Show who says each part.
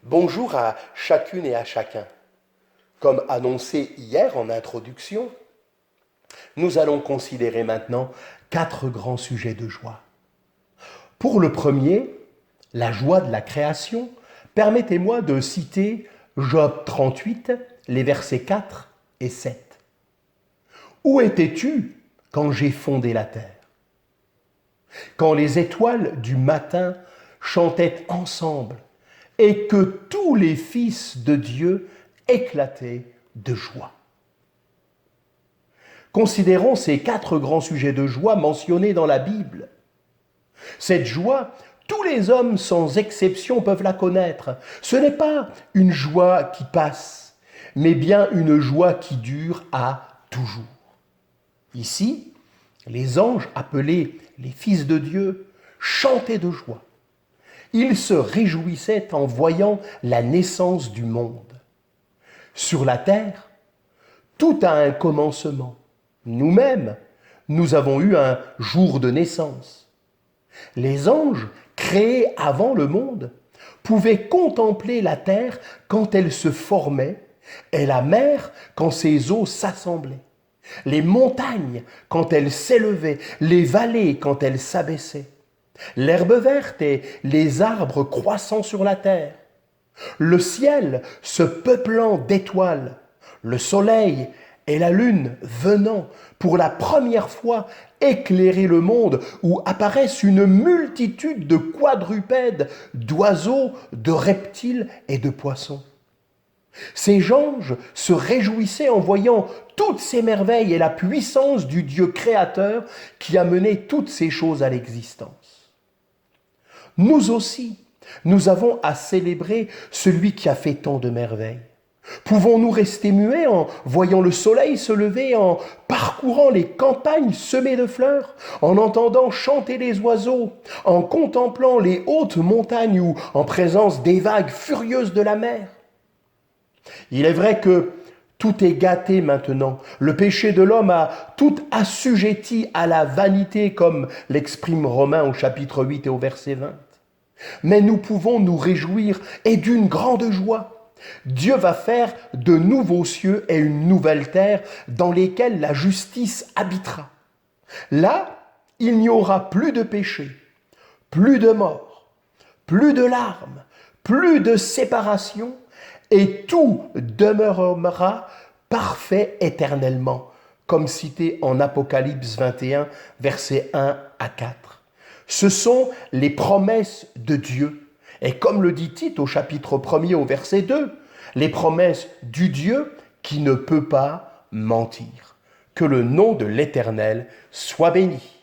Speaker 1: Bonjour à chacune et à chacun. Comme annoncé hier en introduction, nous allons considérer maintenant 4 grands sujets de joie. Pour le premier, la joie de la création, permettez-moi de citer Job 38, les versets 4 et 7. Où étais-tu quand j'ai fondé la terre? Quand les étoiles du matin chantaient ensemble et que tous les fils de Dieu éclataient de joie. Considérons ces 4 grands sujets de joie mentionnés dans la Bible. Cette joie, tous les hommes sans exception peuvent la connaître. Ce n'est pas une joie qui passe, mais bien une joie qui dure à toujours. Ici, les anges appelés les fils de Dieu chantaient de joie. Ils se réjouissaient en voyant la naissance du monde. Sur la terre, tout a un commencement. Nous-mêmes, nous avons eu un jour de naissance. Les anges, créés avant le monde, pouvaient contempler la terre quand elle se formait et la mer quand ses eaux s'assemblaient, les montagnes quand elles s'élevaient, les vallées quand elles s'abaissaient, l'herbe verte et les arbres croissant sur la terre, le ciel se peuplant d'étoiles, le soleil et la lune venant pour la première fois éclairer le monde où apparaissent une multitude de quadrupèdes, d'oiseaux, de reptiles et de poissons. Ces anges se réjouissaient en voyant toutes ces merveilles et la puissance du Dieu créateur qui a mené toutes ces choses à l'existence. Nous aussi, nous avons à célébrer celui qui a fait tant de merveilles. Pouvons-nous rester muets en voyant le soleil se lever, en parcourant les campagnes semées de fleurs, en entendant chanter les oiseaux, en contemplant les hautes montagnes ou en présence des vagues furieuses de la mer? Il est vrai que tout est gâté maintenant. Le péché de l'homme a tout assujetti à la vanité, comme l'exprime Romains au chapitre 8 et au verset 20. Mais nous pouvons nous réjouir et d'une grande joie. Dieu va faire de nouveaux cieux et une nouvelle terre dans lesquels la justice habitera. Là, il n'y aura plus de péché, plus de mort, plus de larmes, plus de séparation, et tout demeurera parfait éternellement, comme cité en Apocalypse 21, versets 1 à 4. Ce sont les promesses de Dieu. Et comme le dit Tite au chapitre 1er au verset 2, les promesses du Dieu qui ne peut pas mentir. Que le nom de l'Éternel soit béni.